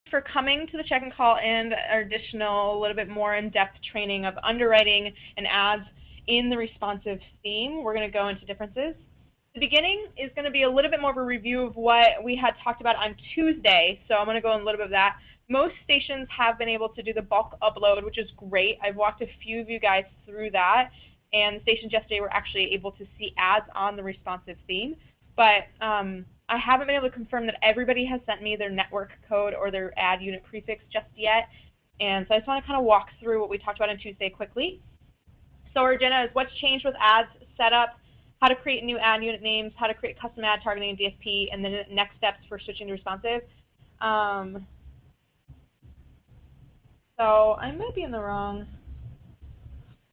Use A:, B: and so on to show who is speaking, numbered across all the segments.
A: for coming to the check-in call and our additional, a little bit more in-depth training of underwriting and ads in the responsive theme. We're going to go into differences. The beginning is going to be a little bit more of a review of what we had talked about on Tuesday, so I'm going to go in a little bit of that. Most stations have been able to do the bulk upload, which is great. I've walked a few of you guys through that, and the stations yesterday were actually able to see ads on the responsive theme. But I haven't been able to confirm that everybody has sent me their network code or their ad unit prefix just yet. And so I just want to kind of walk through what we talked about on Tuesday quickly. So our agenda is what's changed with ads setup, how to create new ad unit names, how to create custom ad targeting in DFP, and then the next steps for switching to responsive. So I might be in the wrong.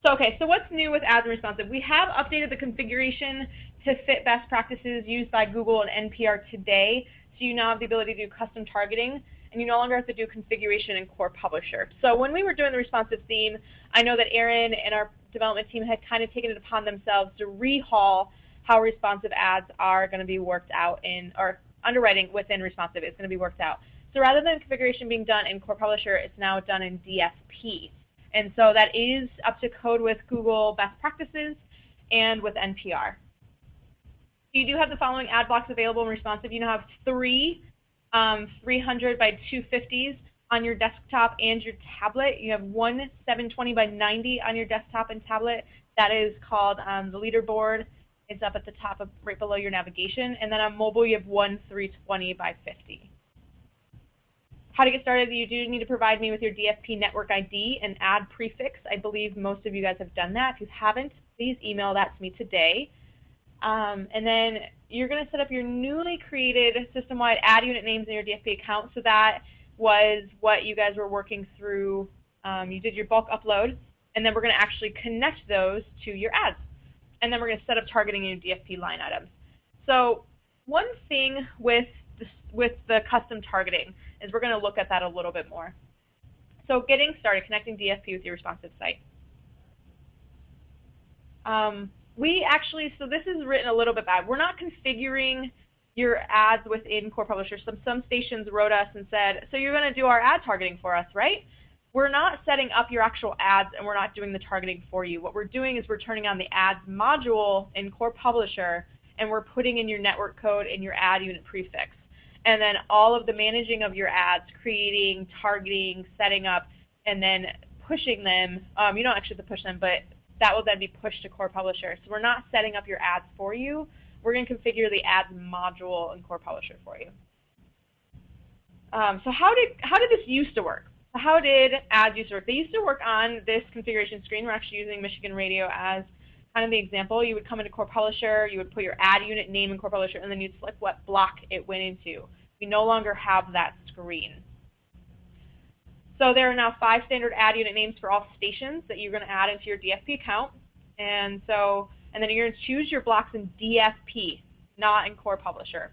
A: So okay, so what's new with ads and responsive? We have updated the configuration to fit best practices used by Google and NPR today. So you now have the ability to do custom targeting, and you no longer have to do configuration in Core Publisher. So when we were doing the responsive theme, I know that Aaron and our development team had kind of taken it upon themselves to rehaul how responsive ads are going to be worked out in, or underwriting within responsive is going to be worked out. So rather than configuration being done in Core Publisher, it's now done in DFP. And so that is up to code with Google best practices and with NPR. You do have the following ad blocks available in responsive. You now have three 300 by 250s on your desktop and your tablet. You have one 720 by 90 on your desktop and tablet. That is called the leaderboard. It's up at the top of right below your navigation. And then on mobile, you have one 320 by 50. How to get started, you do need to provide me with your DFP network ID and ad prefix. I believe most of you guys have done that. If you haven't, please email that to me today. And then you're going to set up your newly created system-wide ad unit names in your DFP account. So that was what you guys were working through. You did your bulk upload, and then we're going to actually connect those to your ads. And then we're going to set up targeting in your DFP line items. So one thing with the custom targeting is we're going to look at that a little bit more. So getting started, connecting DFP with your responsive site. So this is written a little bit bad. We're not configuring your ads within Core Publisher. Some stations wrote us and said, so you're going to do our ad targeting for us, right? We're not setting up your actual ads, and we're not doing the targeting for you. What we're doing is we're turning on the ads module in Core Publisher, and we're putting in your network code and your ad unit prefix. And then all of the managing of your ads, creating, targeting, setting up, and then pushing them. You don't actually have to push them, but that will then be pushed to Core Publisher. So we're not setting up your ads for you. We're going to configure the ads module in Core Publisher for you. So how did this used to work? How did ads used to work? They used to work on this configuration screen. We're actually using Michigan Radio as kind of the example. You would come into Core Publisher, you would put your ad unit name in Core Publisher, and then you'd select what block it went into. We no longer have that screen. So there are now 5 standard ad unit names for all stations that you're going to add into your DFP account. And then you're going to choose your blocks in DFP, not in Core Publisher.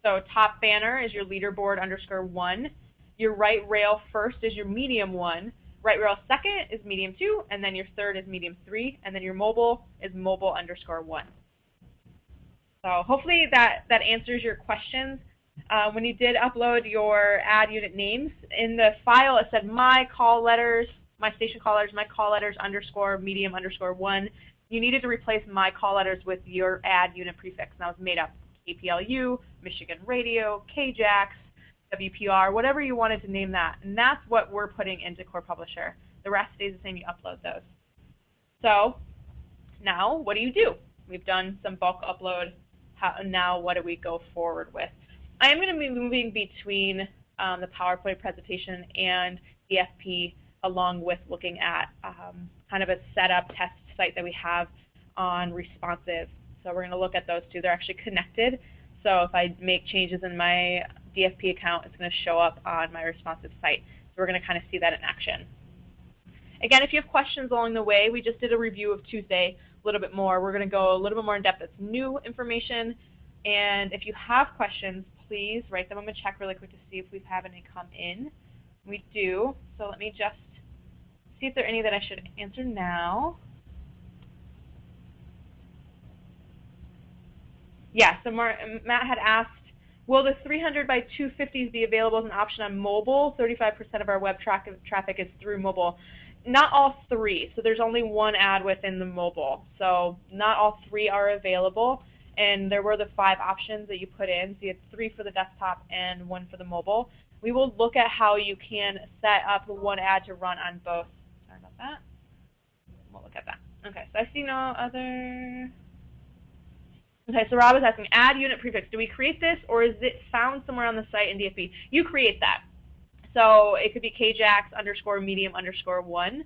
A: So top banner is your leaderboard _1. Your right rail first is your medium 1. Right rail second is medium 2, and then your third is medium 3, and then your mobile is mobile _1. So hopefully that answers your questions. When you did upload your ad unit names, in the file it said my call letters, my station call letters, my call letters _ medium _1. You needed to replace my call letters with your ad unit prefix, and that was made up. KPLU, Michigan Radio, KJAX, WPR, whatever you wanted to name that. And that's what we're putting into Core Publisher. The rest stays the same, you upload those. So now what do? We've done some bulk upload. Now what do we go forward with? I am going to be moving between the PowerPoint presentation and DFP along with looking at kind of a setup test site that we have on responsive. So we're going to look at those two. They're actually connected. So if I make changes in my DFP account, it's going to show up on my responsive site. So we're going to kind of see that in action. Again, if you have questions along the way, we just did a review of Tuesday a little bit more. We're going to go a little bit more in depth. It's new information. And if you have questions, please write them. I'm going to check really quick to see if we have any come in. We do. So let me just see if there are any that I should answer now. Yeah, so Matt had asked Will the 300 by 250s be available as an option on mobile? 35% of our web traffic is through mobile. Not all 3, so there's only 1 ad within the mobile. So not all 3 are available, and there were the 5 options that you put in. So you had 3 for the desktop and 1 for the mobile. We will look at how you can set up 1 ad to run on both. Sorry about that. We'll look at that. Okay, so I see no other. Okay, so Rob is asking, add unit prefix. Do we create this, or is it found somewhere on the site in DFP? You create that. So it could be kjax _ medium _ 1.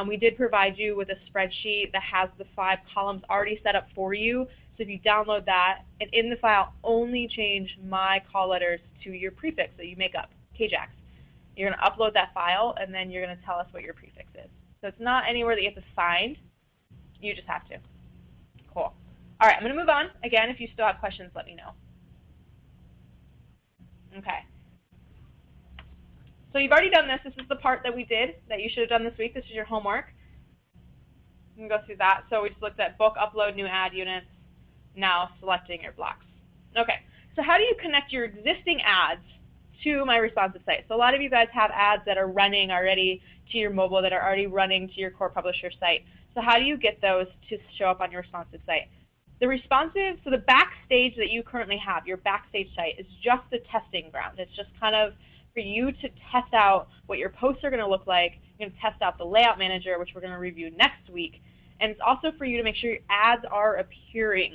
A: We did provide you with a spreadsheet that has the 5 columns already set up for you. So if you download that, and in the file, only change my call letters to your prefix that you make up, kjax. You're going to upload that file, and then you're going to tell us what your prefix is. So it's not anywhere that you have to find. You just have to. Cool. All right, I'm going to move on. Again, if you still have questions, let me know. Okay. So you've already done this. This is the part that we did that you should have done this week. This is your homework. You can go through that. So we just looked at book, upload, new ad units, now selecting your blocks. Okay, so how do you connect your existing ads to my responsive site? So a lot of you guys have ads that are running already to your mobile, that are already running to your core publisher site. So how do you get those to show up on your responsive site? The responsive, so the backstage that you currently have, your backstage site, is just a testing ground. It's just kind of for you to test out what your posts are going to look like. You're going to test out the layout manager, which we're going to review next week. And it's also for you to make sure your ads are appearing.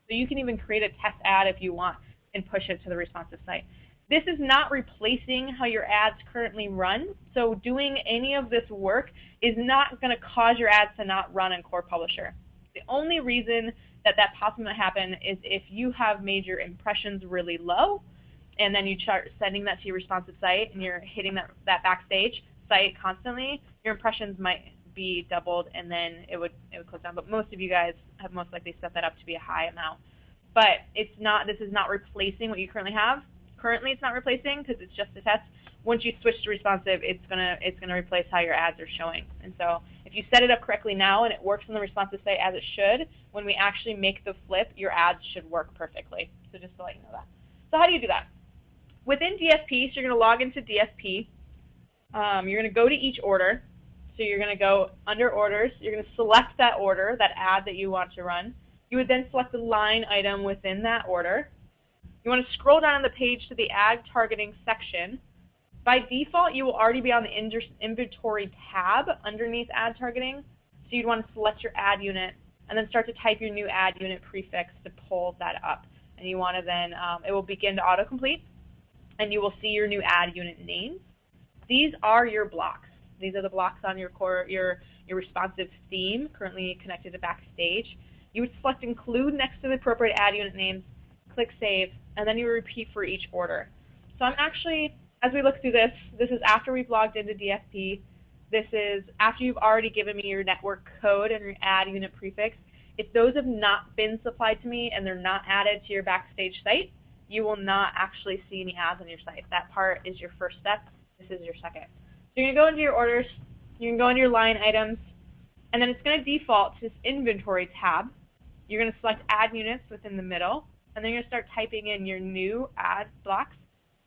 A: So you can even create a test ad if you want and push it to the responsive site. This is not replacing how your ads currently run. So doing any of this work is not going to cause your ads to not run in Core Publisher. The only reason that possibly might happen is if you have made your impressions really low, and then you start sending that to your responsive site, and you're hitting that backstage site constantly, your impressions might be doubled, and then it would close down. But most of you guys have most likely set that up to be a high amount. But it's not. This is not replacing what you currently have. Currently, it's not replacing because it's just a test. Once you switch to responsive, it's gonna replace how your ads are showing. And so if you set it up correctly now and it works on the responsive site as it should, when we actually make the flip, your ads should work perfectly. So just to let you know that. So how do you do that? Within DFP, so you're going to log into DFP. You're going to go to each order. So you're going to go under orders. You're going to select that order, that ad that you want to run. You would then select the line item within that order. You want to scroll down on the page to the ad targeting section. By default, you will already be on the inventory tab underneath ad targeting. So you'd want to select your ad unit and then start to type your new ad unit prefix to pull that up. And you want to then, it will begin to autocomplete, and you will see your new ad unit names. These are your blocks. These are the blocks on your core, your responsive theme, currently connected to Backstage. You would select include next to the appropriate ad unit names, click save, and then you repeat for each order. So I'm actually, as we look through this is after we've logged into DFP. This is after you've already given me your network code and your ad unit prefix. If those have not been supplied to me and they're not added to your Backstage site, you will not actually see any ads on your site. That part is your first step. This is your second. So you're going to go into your orders, you can go into your line items, and then it's going to default to this inventory tab. You're going to select ad units within the middle, and then you're going to start typing in your new ad blocks,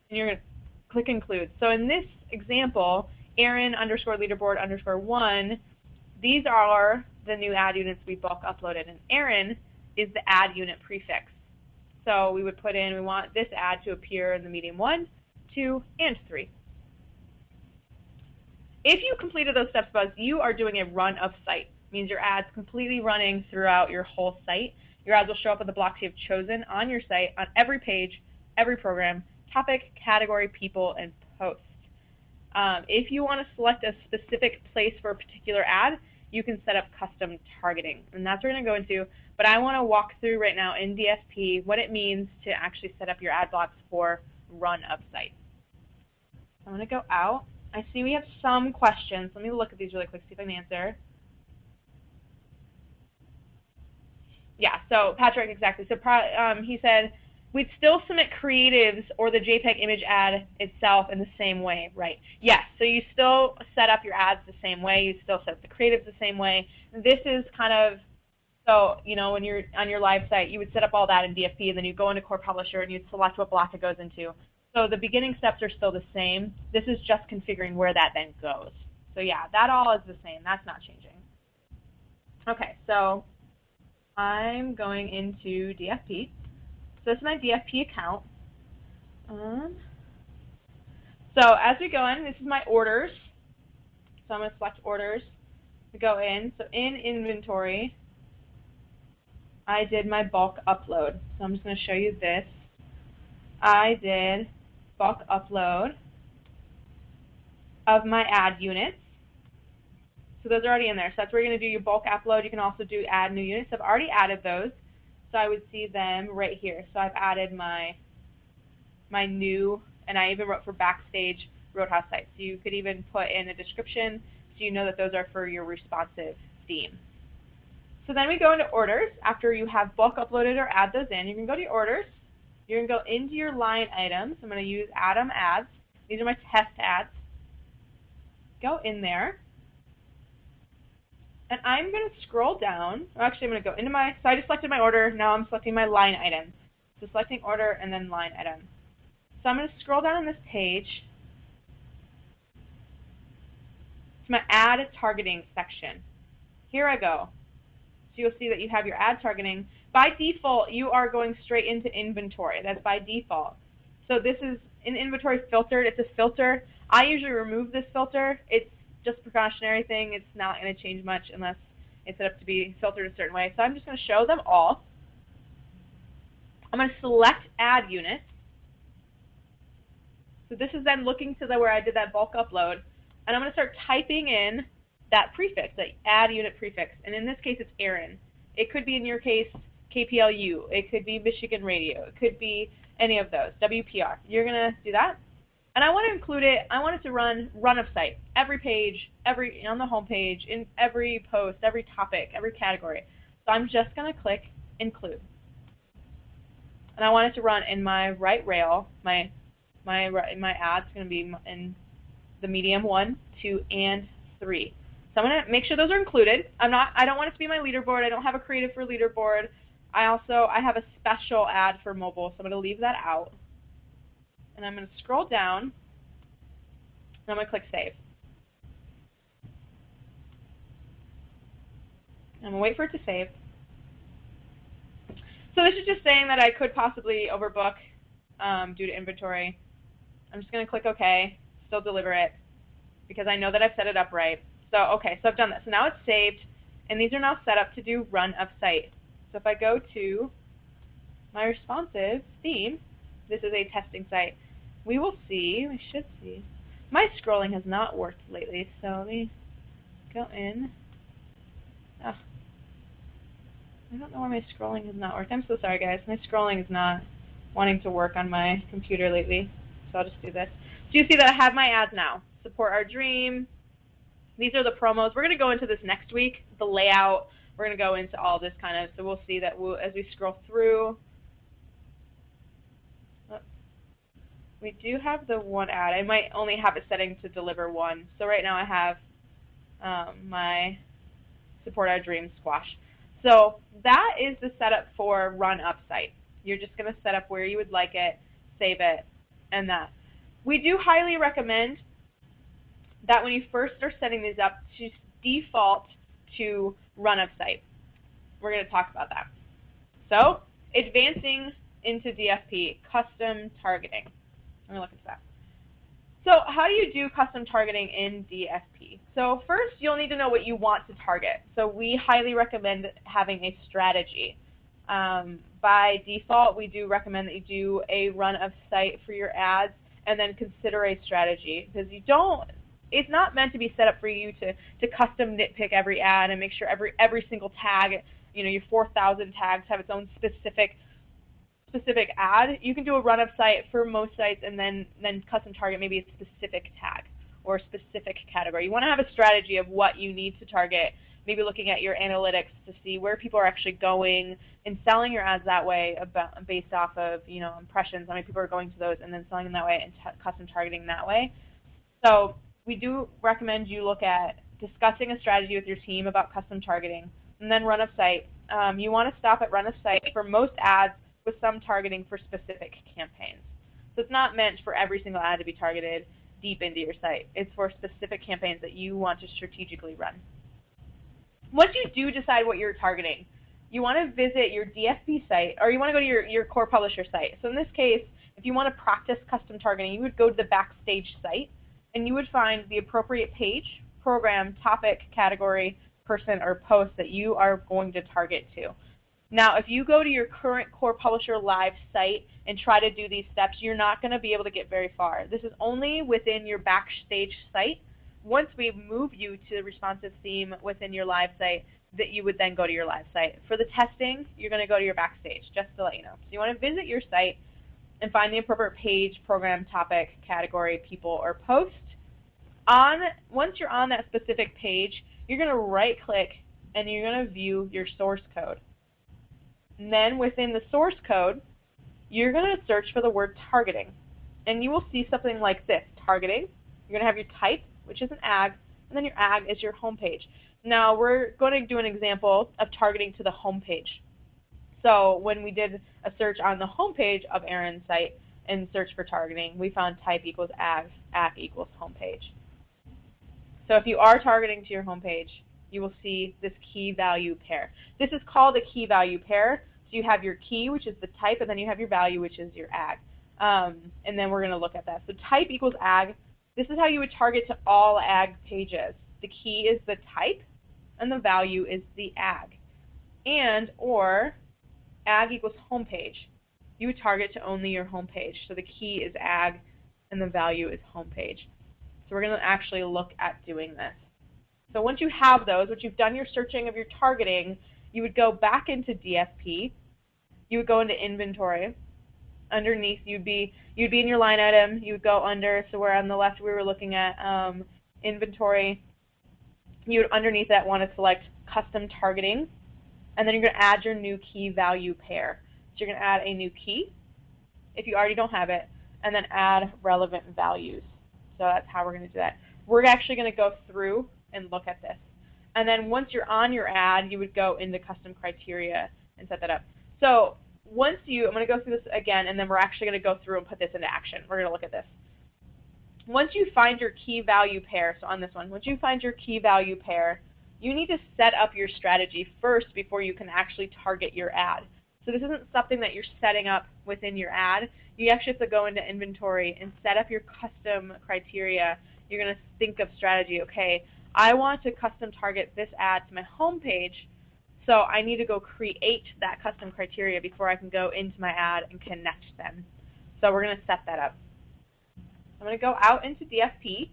A: and you're going to click include. So in this example, Aaron _ leaderboard _ 1, these are the new ad units we bulk uploaded, and Aaron is the ad unit prefix. So we would put in, we want this ad to appear in the medium 1, 2, and 3. If you completed those steps, Buzz, you are doing a run of site. It means your ad's completely running throughout your whole site. Your ads will show up in the blocks you've chosen on your site, on every page, every program, topic, category, people, and post. If you want to select a specific place for a particular ad, you can set up custom targeting, and that's what we're going to go into. But I want to walk through right now in DFP what it means to actually set up your ad blocks for run of site. I'm going to go out. I see we have some questions. Let me look at these really quick, see if I can answer. Yeah, so Patrick, exactly. So he said, we'd still submit creatives or the JPEG image ad itself in the same way, right? Yes, so you still set up your ads the same way. You still set up the creatives the same way. This is kind of So, you know, when you're on your live site, you would set up all that in DFP, and then you go into Core Publisher and you'd select what block it goes into. So the beginning steps are still the same. This is just configuring where that then goes. So yeah, that all is the same. That's not changing. Okay, so I'm going into DFP. So this is my DFP account. So as we go in, this is my orders. So I'm going to select orders. We go in. So in inventory, I did my bulk upload. So I'm just going to show you this. I did bulk upload of my ad units. So those are already in there. So that's where you're going to do your bulk upload. You can also do add new units. I've already added those. So I would see them right here. So I've added my new, and I even wrote for Backstage Roadhouse sites. So you could even put in a description so you know that those are for your responsive theme. So then we go into orders. After you have bulk uploaded or add those in, you can go to your orders. You're going to go into your line items. I'm going to use Atom ads. These are my test ads. Go in there. And I'm going to scroll down. Actually, I'm going to go into my, so I just selected my order. Now I'm selecting my line item. So selecting order and then line item. So I'm going to scroll down on this page to my ad targeting section. Here I go. So you'll see that you have your ad targeting. By default, you are going straight into inventory. That's by default. So this is in inventory filtered. It's a filter. I usually remove this filter. It's just a precautionary thing. It's not going to change much unless it's set up to be filtered a certain way. So I'm just going to show them all. I'm going to select ad units. So this is then looking to where I did that bulk upload. And I'm going to start typing in that prefix, that ad unit prefix. And in this case, it's Aaron. It could be, in your case, KPLU. It could be Michigan Radio. It could be any of those, WPR. You're going to do that. And I want to include it, I want it to run of site, every page, on the home page, in every post, every topic, every category. So I'm just going to click include. And I want it to run in my right rail. My ad's going to be in the medium 1, 2, and 3. So I'm going to make sure those are included. I don't want it to be my leaderboard. I don't have a creative for leaderboard. I have a special ad for mobile, so I'm going to leave that out. And I'm going to scroll down, and I'm going to click Save. I'm going to wait for it to save. So this is just saying that I could possibly overbook due to inventory. I'm just going to click OK, still deliver it, because I know that I've set it up right. So okay, so I've done that. So now it's saved, and these are now set up to do run of site. So if I go to my responsive theme, this is a testing site. We should see, my scrolling has not worked lately, so let me go in. Oh, I don't know why my scrolling has not worked. I'm so sorry, guys. My scrolling is not wanting to work on my computer lately, so I'll just do this. So you see that I have my ads now. Support our dream. These are the promos. We're going to go into this next week, the layout. We're going to go into all this kind of, so we'll see that as we scroll through. We do have the one ad. I might only have it setting to deliver one. So right now I have my support our dream squash. So that is the setup for run up site. You're just going to set up where you would like it, save it, and that. We do highly recommend that when you first are setting these up, to default to run up site. We're going to talk about that. So advancing into DFP, custom targeting. Let me look at that. So how do you do custom targeting in DFP? So first, you'll need to know what you want to target. So we highly recommend having a strategy. By default, we do recommend that you do a run of site for your ads and then consider a strategy, because it's not meant to be set up for you to custom nitpick every ad and make sure every single tag, your 4,000 tags have its own specific ad. You can do a run of site for most sites and then custom target maybe a specific tag or a specific category. You want to have a strategy of what you need to target, maybe looking at your analytics to see where people are actually going and selling your ads that way based off of impressions, how many people are going to those, and then selling them that way and custom targeting that way. So we do recommend you look at discussing a strategy with your team about custom targeting, and then run of site, you want to stop at run a site for most ads with some targeting for specific campaigns. So it's not meant for every single ad to be targeted deep into your site. It's for specific campaigns that you want to strategically run. Once you do decide what you're targeting, you want to visit your DFP site, or you want to go to your core publisher site. So in this case, if you want to practice custom targeting, you would go to the Backstage site, and you would find the appropriate page, program, topic, category, person, or post that you are going to target to. Now, if you go to your current core publisher live site and try to do these steps, you're not going to be able to get very far. This is only within your Backstage site. Once we move you to the responsive theme within your live site, that you would then go to your live site. For the testing, you're going to go to your Backstage, just to let you know. So you want to visit your site and find the appropriate page, program, topic, category, people, or post. Once you're on that specific page, you're going to right-click and you're going to view your source code. And then within the source code, you're going to search for the word targeting. And you will see something like this, targeting. You're going to have your type, which is an ag, and then your ag is your home page. Now we're going to do an example of targeting to the home page. So when we did a search on the home page of Aaron's site and search for targeting, we found type equals ag equals home page. So if you are targeting to your home page, you will see this key value pair. This is called a key value pair. So you have your key, which is the type, and then you have your value, which is your ag. And then we're going to look at that. So type equals ag. This is how you would target to all ag pages. The key is the type, and the value is the ag. And or ag equals home page. You would target to only your home page. So the key is ag, and the value is home page. So we're going to actually look at doing this. So once you have those, once you've done your searching of your targeting, you would go back into DFP. You would go into inventory. Underneath, you'd be in your line item. You would go under. So where on the left we were looking at inventory. You would underneath that want to select custom targeting, and then you're going to add your new key value pair. So you're going to add a new key if you already don't have it, and then add relevant values. So that's how we're going to do that. We're actually going to go through and look at this. And then once you're on your ad, you would go into custom criteria and set that up. So I'm going to go through this again, and then we're actually going to go through and put this into action. We're going to look at this. Once you find your key value pair, so on this one, once you find your key value pair, you need to set up your strategy first before you can actually target your ad. So this isn't something that you're setting up within your ad. You actually have to go into inventory and set up your custom criteria. You're going to think of strategy. Okay, I want to custom target this ad to my home page, so I need to go create that custom criteria before I can go into my ad and connect them. So we're going to set that up. I'm going to go out into DFP,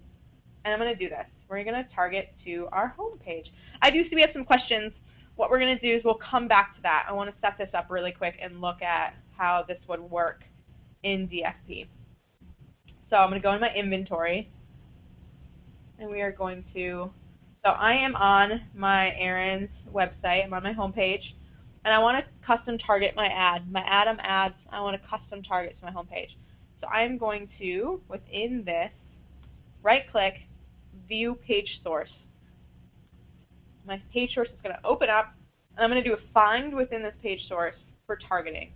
A: and I'm going to do this. We're going to target to our home page. I do see we have some questions. What we're going to do is we'll come back to that. I want to set this up really quick and look at how this would work in DFP. So I'm going to go in my inventory, and we are going to, so I am on my Aaron's website. I'm on my home page, and I want to custom target my ad. My Adam ads, I want to custom target to my home page. So I'm going to, within this, right-click, View Page Source. My page source is going to open up, and I'm going to do a find within this page source for targeting.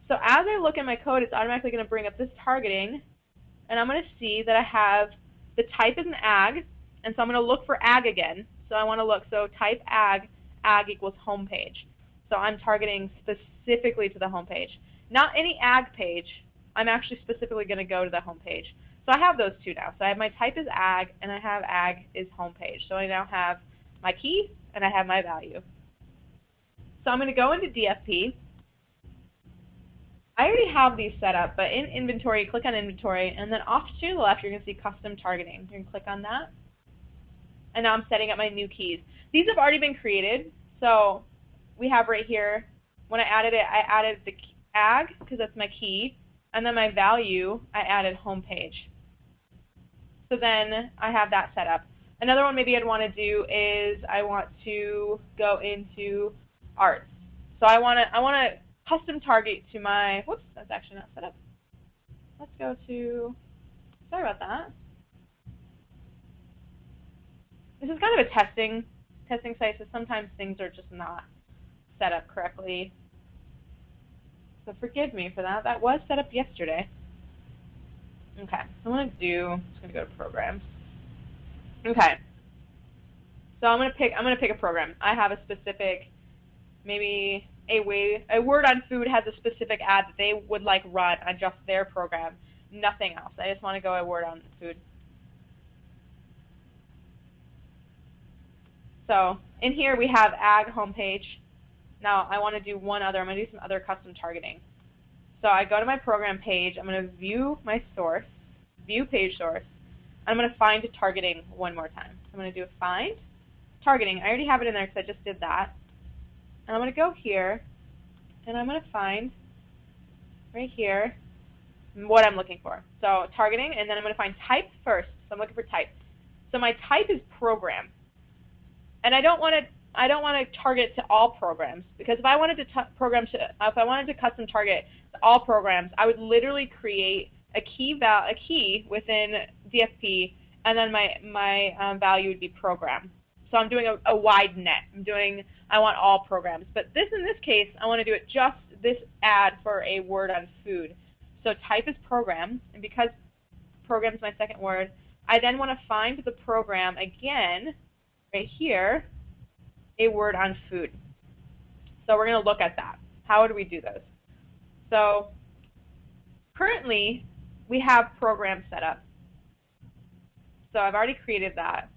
A: So as I look at my code, it's automatically going to bring up this targeting, and I'm going to see that I have the type is an ag, and so I'm going to look for ag again. So I want to look, so type ag equals home page. So I'm targeting specifically to the home page. Not any ag page, I'm actually specifically going to go to the home page. So I have those two now. So I have my type is ag, and I have ag is home page. So I now have my key, and I have my value. So I'm going to go into DFP. I already have these set up, but in inventory, click on inventory, and then off to the left, you're going to see custom targeting. You're going to click on that, and now I'm setting up my new keys. These have already been created, so we have right here, when I added it, I added the ag, because that's my key, and then my value, I added home page. So then I have that set up. Another one maybe I'd want to do is I want to go into arts. So I want to custom target to my, whoops, that's actually not set up. Let's go to, sorry about that. This is kind of a testing testing site, so sometimes things are just not set up correctly. So forgive me for that. That was set up yesterday. Okay, so I'm just gonna go to programs. Okay. So I'm gonna pick a program. I have a specific, maybe a word on food has a specific ad that they would like run on just their program, nothing else. I just want to go a word on food. So in here we have ag homepage. Now I want to do one other. I'm going to do some other custom targeting. So I go to my program page. I'm going to view my source, view page source. I'm going to find targeting one more time. So I'm going to do a find targeting. I already have it in there because I just did that. And I'm going to go here, and I'm going to find right here what I'm looking for. So targeting, and then I'm going to find type first. So I'm looking for type. So my type is program, and I don't want to target to all programs, because if I wanted to custom target to all programs, I would literally create a key within DFP, and then my value would be program. So I'm doing a wide net. I want all programs. But in this case, I want to do it just this ad for a word on food. So type is program, and because program is my second word, I then want to find the program again, right here, a word on food. So we're going to look at that. How do we do those? So currently, we have programs set up. So I've already created that.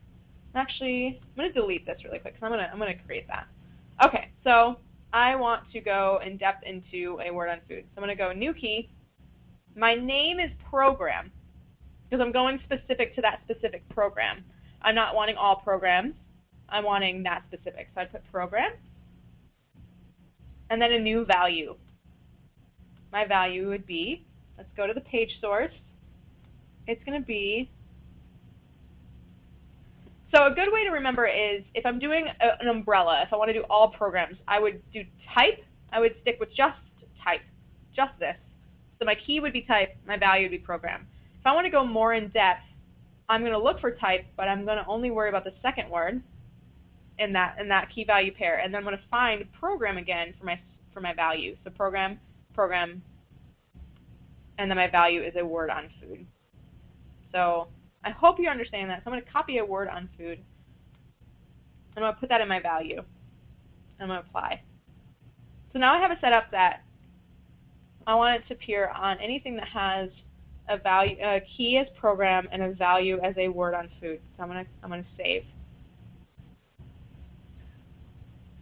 A: Actually, I'm going to delete this really quick, because I'm going to create that. Okay, so I want to go in depth into a word on food. So I'm going to go new key. My name is program, because I'm going specific to that specific program. I'm not wanting all programs. I'm wanting that specific. So I put program, and then a new value. My value would be, let's go to the page source. It's going to be, so a good way to remember is, if I'm doing an umbrella, if I want to do all programs, I would do type. I would stick with just type, just this. So my key would be type, my value would be program. If I want to go more in depth, I'm going to look for type, but I'm going to only worry about the second word in that key value pair, and then I'm going to find program again for my value. So program, and then my value is a word on food. So I hope you understand that. So I'm going to copy a word on food. I'm going to put that in my value. I'm going to apply. So now I have it set up that I want it to appear on anything that has a key as program and a value as a word on food. So I'm going to save.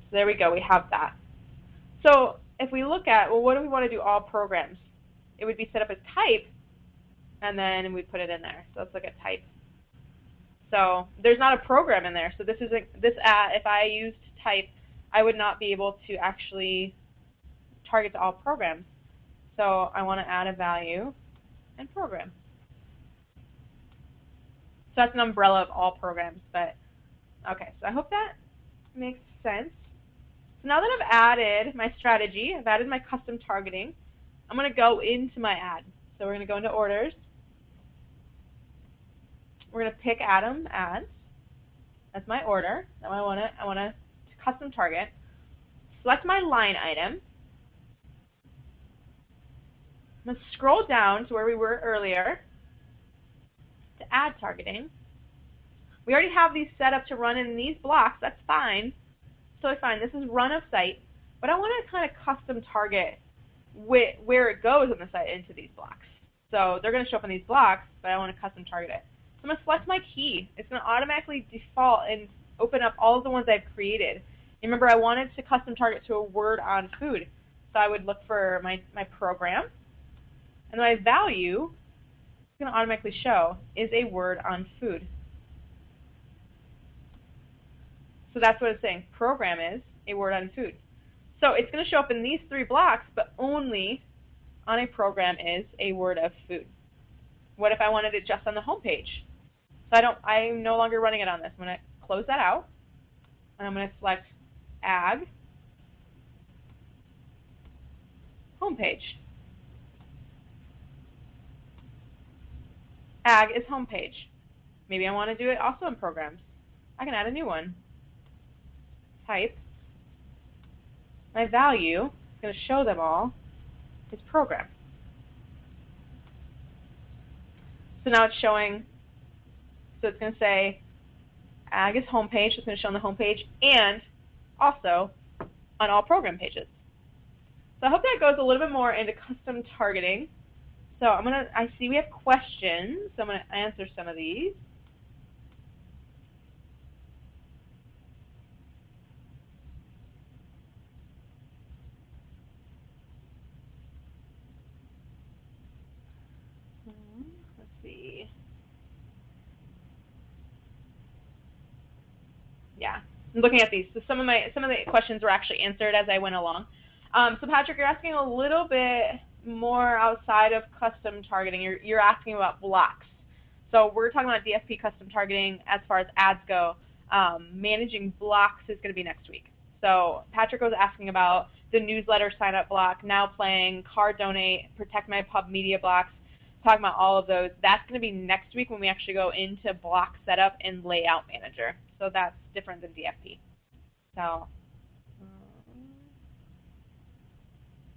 A: So there we go. We have that. So if we look at, well, what do we want to do all programs? It would be set up as type, and then we put it in there. So let's look at type. So there's not a program in there. So if I used type, I would not be able to actually target to all programs. So I want to add a value and program. So that's an umbrella of all programs. But okay, so I hope that makes sense. So now that I've added my strategy, I've added my custom targeting, I'm going to go into my ad. So we're going to go into orders. We're going to pick Adam ads. That's my order. Now I want to custom target. Select my line item. I'm going to scroll down to where we were earlier to add targeting. We already have these set up to run in these blocks. That's fine. Totally fine. This is run of site, but I want to kind of custom target where it goes on the site into these blocks. So they're going to show up in these blocks, but I want to custom target it. So I'm going to select my key. It's going to automatically default and open up all of the ones I've created. And remember, I wanted to custom target to a word on food. So I would look for my program, and my value is going to automatically show is a word on food. So that's what it's saying. Program is a word on food. So it's going to show up in these three blocks, but only on a program is a word of food. What if I wanted it just on the home page? So I'm no longer running it on this. I'm going to close that out, and I'm going to select ag, home page. Ag is home page. Maybe I want to do it also in programs. I can add a new one. type, my value, it's going to show them all, is program. So now it's showing, so it's going to say ag is homepage, so it's going to show on the homepage, and also on all program pages. So I hope that goes a little bit more into custom targeting. So I see we have questions, so I'm going to answer some of these. Let's see. Yeah, I'm looking at these. So some of the questions were actually answered as I went along. So Patrick, you're asking a little bit more outside of custom targeting. You're asking about blocks. So we're talking about DFP custom targeting as far as ads go. Managing blocks is going to be next week. So Patrick was asking about the newsletter sign up block, now playing, car donate, protect my pub media blocks, talking about all of those. That's going to be next week when we actually go into block setup and layout manager. So that's different than DFP. So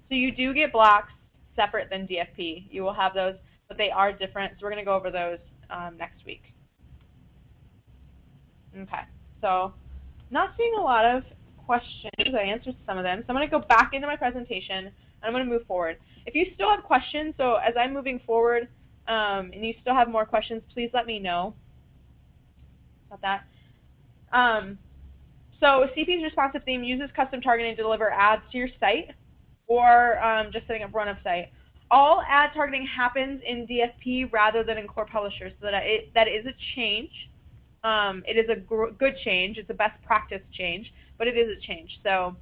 A: you do get blocks separate than DFP. You will have those, but they are different. So we're going to go over those next week. Okay. So not seeing a lot of questions. I answered some of them. So I'm going to go back into my presentation, and I'm going to move forward. If you still have questions, so as I'm moving forward and you still have more questions, please let me know about that. So CP's responsive theme uses custom targeting to deliver ads to your site or just setting up run of site. All ad targeting happens in DFP rather than in Core Publisher, so that is a change. It is a good change. It's a best practice change, but it is a change. So,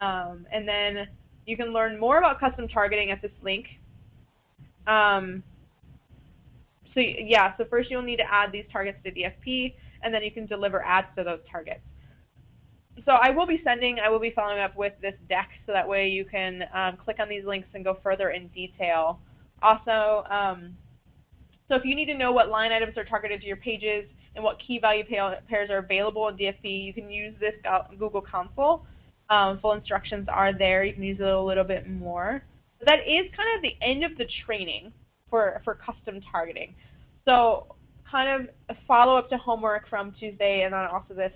A: and then you can learn more about custom targeting at this link. So yeah, so first you'll need to add these targets to DFP, and then you can deliver ads to those targets. So I will be following up with this deck so that way you can click on these links and go further in detail. Also, so if you need to know what line items are targeted to your pages and what key value pairs are available in DFP, you can use this Google Console. Full instructions are there. You can use it a little bit more. But that is kind of the end of the training for custom targeting. So kind of a follow-up to homework from Tuesday, and then also this.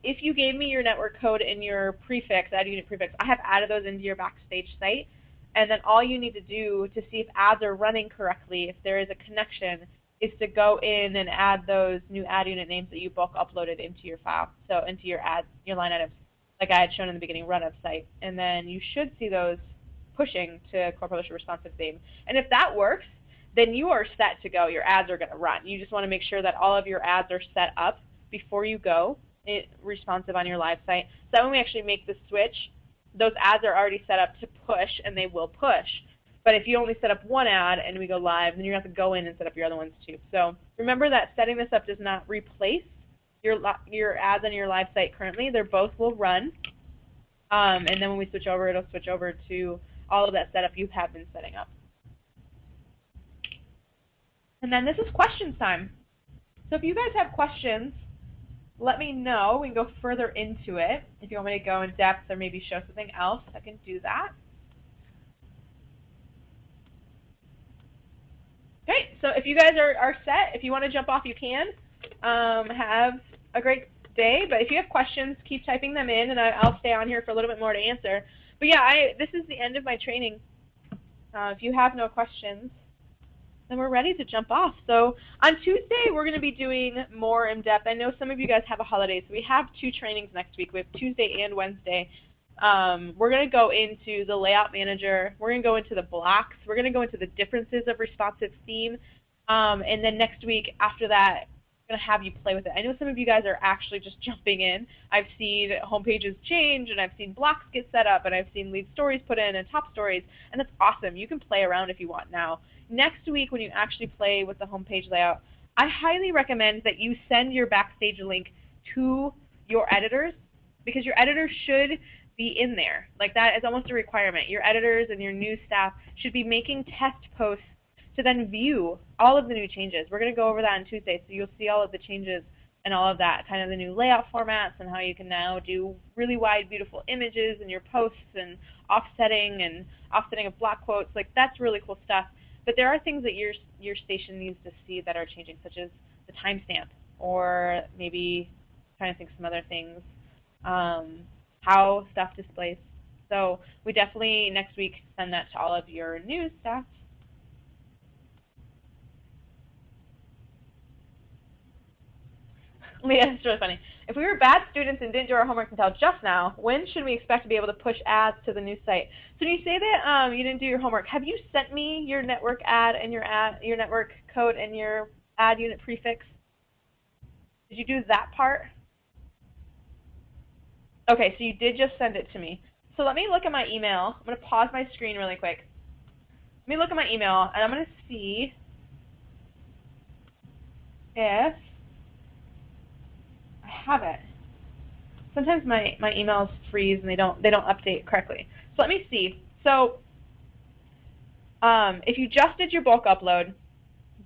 A: If you gave me your network code and your prefix, ad unit prefix, I have added those into your Backstage site. And then all you need to do to see if ads are running correctly, if there is a connection, is to go in and add those new ad unit names that you bulk uploaded into your file, so into your ads, your line items, like I had shown in the beginning, run of site. And then you should see those pushing to Core Publisher responsive theme. And if that works, then you are set to go. Your ads are going to run. You just want to make sure that all of your ads are set up before you go responsive on your live site. So that when we actually make the switch, those ads are already set up to push, and they will push. But if you only set up one ad and we go live, then you have to go in and set up your other ones too. So remember that setting this up does not replace your ads on your live site currently. They both will run. And then when we switch over, it'll switch over to all of that setup you have been setting up. And then this is questions time. So if you guys have questions, let me know. We can go further into it. If you want me to go in depth or maybe show something else, I can do that. Great. So if you guys are set, if you want to jump off, you can. Have a great day. But if you have questions, keep typing them in, and I'll stay on here for a little bit more to answer. But yeah, this is the end of my training. If you have no questions, then we're ready to jump off. So on Tuesday, we're going to be doing more in depth. I know some of you guys have a holiday, so we have 2 trainings next week. We have Tuesday and Wednesday. We're going to go into the layout manager. We're going to go into the blocks. We're going to go into the differences of responsive theme. And then next week, after that, I'm going to have you play with it. I know some of you guys are actually just jumping in. I've seen home pages change, and I've seen blocks get set up, and I've seen lead stories put in and top stories, and that's awesome. You can play around if you want now. Next week, when you actually play with the homepage layout, I highly recommend that you send your Backstage link to your editors, because your editors should be in there. Like, that is almost a requirement. Your editors and your news staff should be making test posts to then view all of the new changes. We're going to go over that on Tuesday, so you'll see all of the changes and all of that, kind of the new layout formats and how you can now do really wide, beautiful images in your posts and offsetting of block quotes. Like, that's really cool stuff. But there are things that your station needs to see that are changing, such as the timestamp, or maybe trying to think some other things, how stuff displays. So we definitely next week send that to all of your news staff. Leah, it's really funny. If we were bad students and didn't do our homework until just now, when should we expect to be able to push ads to the new site? So when you say that you didn't do your homework, have you sent me your network ad and your network code and your ad unit prefix? Did you do that part? Okay, so you did just send it to me. So let me look at my email. I'm going to pause my screen really quick. Let me look at my email, and I'm going to see if I have it. Sometimes my emails freeze and they don't update correctly. So let me see. So if you just did your bulk upload,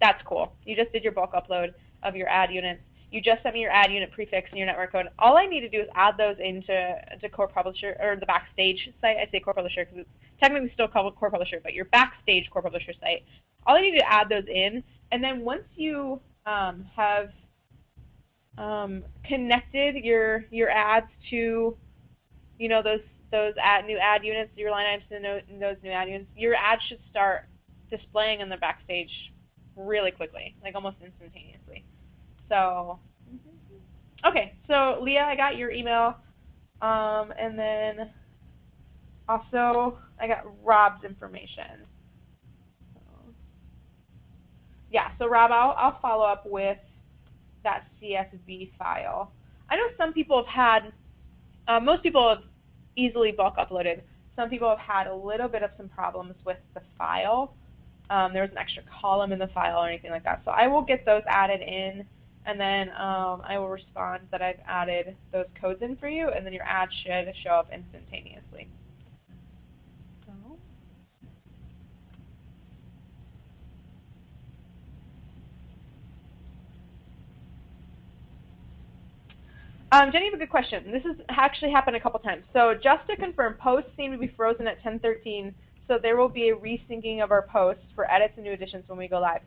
A: that's cool. You just did your bulk upload of your ad units. You just sent me your ad unit prefix and your network code. All I need to do is add those into Core Publisher, or the Backstage site. I say Core Publisher because it's technically still called Core Publisher, but your Backstage Core Publisher site. All I need to add those in, and then once you have connected your ads to, you know, those new ad units, your line items to those new ad units, your ads should start displaying in the Backstage really quickly, like almost instantaneously. So, okay, so Leah, I got your email, and then also I got Rob's information. Yeah, so Rob, I'll follow up with that CSV file. I know some people have had, most people have easily bulk uploaded. Some people have had a little bit of some problems with the file. There was an extra column in the file or anything like that. So I will get those added in, and then I will respond that I've added those codes in for you, and then your ad should show up instantaneously. Jenny, you have a good question. This has actually happened a couple times. So just to confirm, posts seem to be frozen at 10:13, so there will be a resyncing of our posts for edits and new additions when we go live.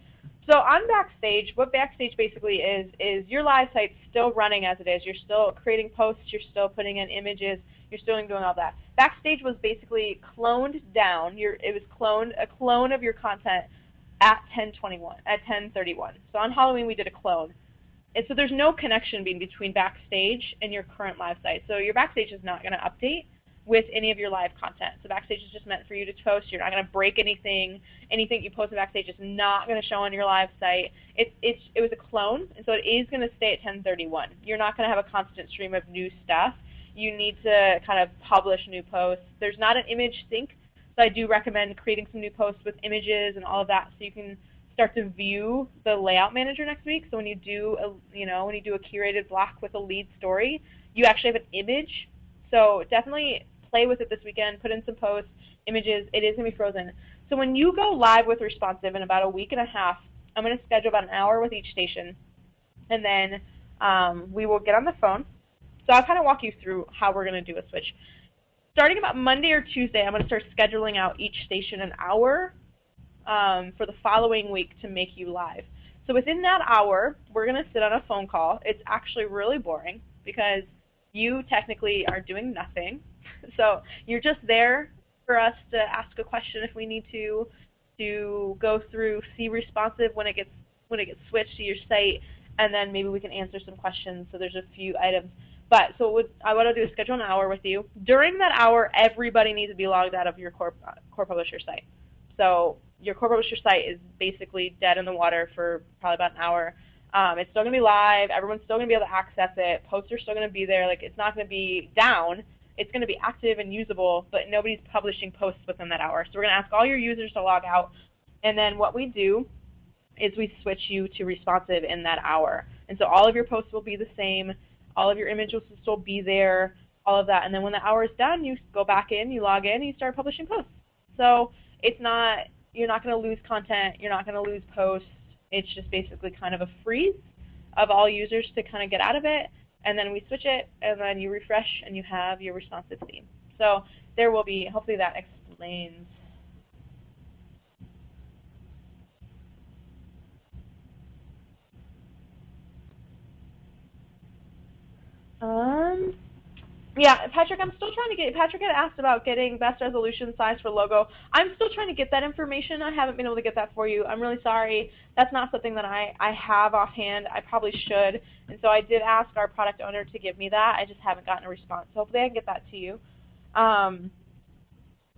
A: So on Backstage, what Backstage basically is your live site's still running as it is. You're still creating posts, you're still putting in images, you're still doing all that. Backstage was basically cloned down. It was a clone of your content at 10:31. So on Halloween we did a clone. And so there's no connection between Backstage and your current live site. So your Backstage is not going to update with any of your live content. So Backstage is just meant for you to post. You're not going to break anything. Anything you post in Backstage is not going to show on your live site. It was a clone, and so it is going to stay at 10:31. You're not going to have a constant stream of new stuff. You need to kind of publish new posts. There's not an image sync, so I do recommend creating some new posts with images and all of that so you can start to view the layout manager next week. So when you do a curated block with a lead story, you actually have an image. So definitely play with it this weekend. Put in some posts, images. It is going to be frozen. So when you go live with Responsive in about a week and a half, I'm going to schedule about an hour with each station, and then we will get on the phone. So I'll kind of walk you through how we're going to do a switch. Starting about Monday or Tuesday, I'm going to start scheduling out each station an hour for the following week to make you live. So within that hour, we're going to sit on a phone call. It's actually really boring because you technically are doing nothing. So you're just there for us to ask a question if we need to go through, see Responsive when it gets switched to your site, and then maybe we can answer some questions. So there's a few items. But so what I want to do is schedule an hour with you. During that hour, everybody needs to be logged out of your Core Publisher site. So your Core Publisher site is basically dead in the water for probably about an hour. It's still going to be live. Everyone's still going to be able to access it. Posts are still going to be there. Like, it's not going to be down. It's going to be active and usable, but nobody's publishing posts within that hour. So we're going to ask all your users to log out. And then what we do is we switch you to Responsive in that hour. And so all of your posts will be the same. All of your images will still be there, all of that. And then when the hour is done, you go back in, you log in, and you start publishing posts. So it's not, you're not going to lose content. You're not going to lose posts. It's just basically kind of a freeze of all users to kind of get out of it, and then we switch it, and then you refresh, and you have your responsive theme. So there will be, hopefully that explains. Yeah, Patrick, I'm still trying to get, Patrick had asked about getting best resolution size for logo. I'm still trying to get that information. I haven't been able to get that for you. I'm really sorry. That's not something that I have offhand. I probably should. And so I did ask our product owner to give me that. I just haven't gotten a response. So hopefully I can get that to you. And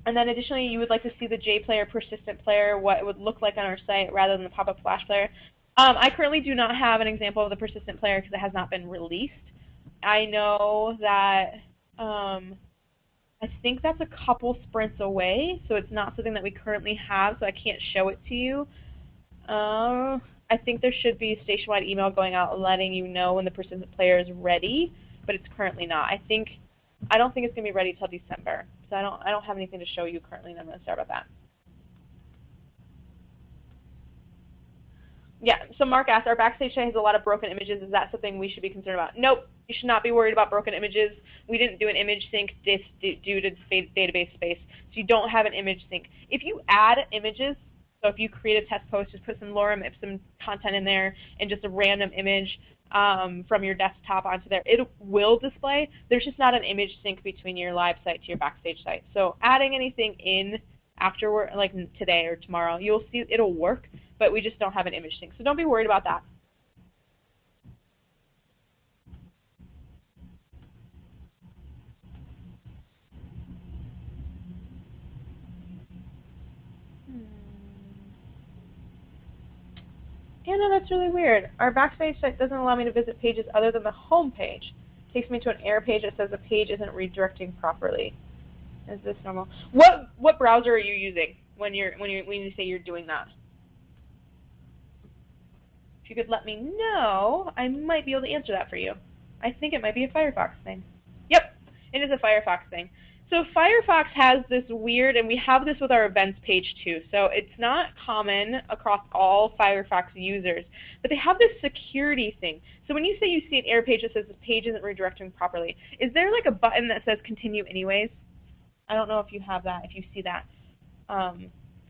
A: then additionally, you would like to see the JPlayer persistent player, what it would look like on our site rather than the pop-up flash player. I currently do not have an example of the persistent player because it has not been released. I know that I think that's a couple sprints away, so it's not something that we currently have, so I can't show it to you. I think there should be a station-wide email going out letting you know when the persistent player is ready, but it's currently not. I don't think it's going to be ready till December, so I don't have anything to show you currently, and I'm going to start about that. Yeah, so Mark asked, our Backstage site has a lot of broken images. Is that something we should be concerned about? Nope, you should not be worried about broken images. We didn't do an image sync due to database space, so you don't have an image sync. If you add images, so if you create a test post, just put some lorem ipsum content in there and just a random image from your desktop onto there, it will display. There's just not an image sync between your live site to your Backstage site. So adding anything in afterward, like today or tomorrow, you'll see it'll work, but we just don't have an image sync. So don't be worried about that. Anna, that's really weird. Our Backstage site doesn't allow me to visit pages other than the home page. It takes me to an error page that says the page isn't redirecting properly. Is this normal? What browser are you using when you say you're doing that? If you could let me know, I might be able to answer that for you. I think it might be a Firefox thing. Yep, it is a Firefox thing. So Firefox has this weird, and we have this with our events page too, so it's not common across all Firefox users, but they have this security thing. So when you say you see an error page that says this page isn't redirecting properly, is there like a button that says continue anyways? I don't know if you have that, if you see that.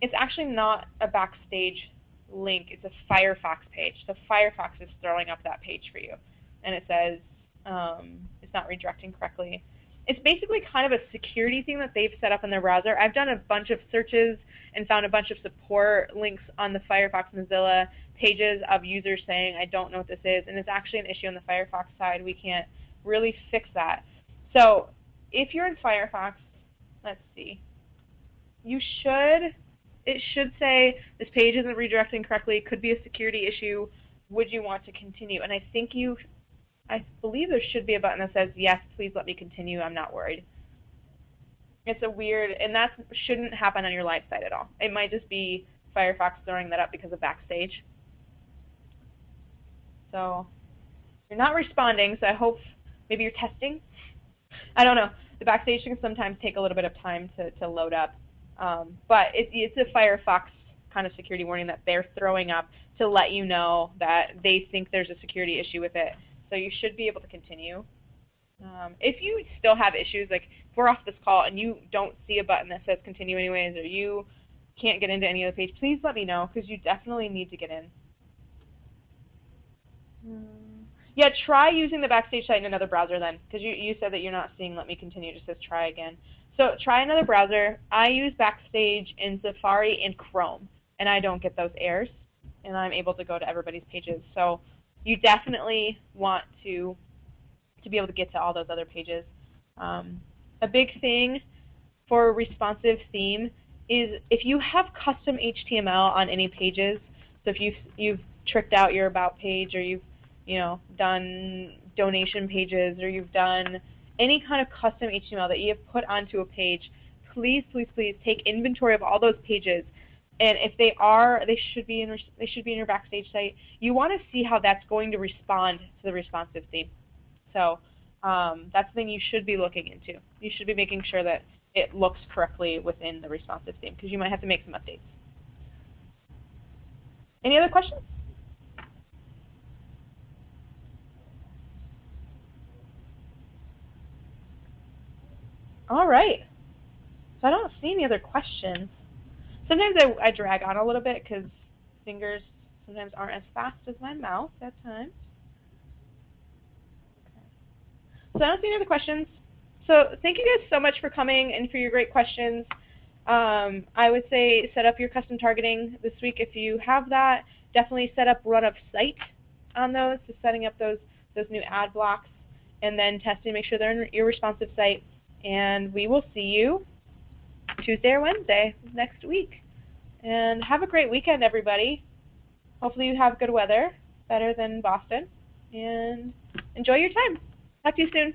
A: It's actually not a Backstage link, it's a Firefox page. So Firefox is throwing up that page for you. And it says it's not redirecting correctly. It's basically kind of a security thing that they've set up in their browser. I've done a bunch of searches and found a bunch of support links on the Firefox Mozilla pages of users saying, I don't know what this is, and it's actually an issue on the Firefox side. We can't really fix that. So if you're in Firefox, let's see, it should say this page isn't redirecting correctly, could be a security issue, would you want to continue? And I believe there should be a button that says, yes, please let me continue, I'm not worried. It's a weird, and that shouldn't happen on your live site at all. It might just be Firefox throwing that up because of Backstage. So you're not responding, so I hope maybe you're testing. I don't know. The Backstage can sometimes take a little bit of time to load up. But it's a Firefox kind of security warning that they're throwing up to let you know that they think there's a security issue with it. So you should be able to continue. If you still have issues, like if we're off this call and you don't see a button that says continue anyways, or you can't get into any other page, please let me know, because you definitely need to get in. Yeah, try using the Backstage site in another browser then, because you said that you're not seeing let me continue, it just says try again. So try another browser. I use Backstage in Safari and Chrome, and I don't get those errors, and I'm able to go to everybody's pages. So you definitely want to be able to get to all those other pages. A big thing for a responsive theme is if you have custom HTML on any pages, so if you've tricked out your about page, or you've done donation pages, or you've done any kind of custom HTML that you have put onto a page, please, please, please take inventory of all those pages. And if they are, they should be in your Backstage site. You want to see how that's going to respond to the responsive theme. So that's the thing you should be looking into. You should be making sure that it looks correctly within the responsive theme, because you might have to make some updates. Any other questions? All right. So I don't see any other questions. Sometimes I drag on a little bit because fingers sometimes aren't as fast as my mouth at times. Okay. So I don't see any other questions. So thank you guys so much for coming and for your great questions. I would say set up your custom targeting this week. If you have that, definitely set up run of site on those, so setting up those new ad blocks, and then testing, make sure they're in your responsive site. And we will see you Tuesday or Wednesday next week. And have a great weekend, everybody. Hopefully you have good weather, better than Boston, and enjoy your time. Talk to you soon.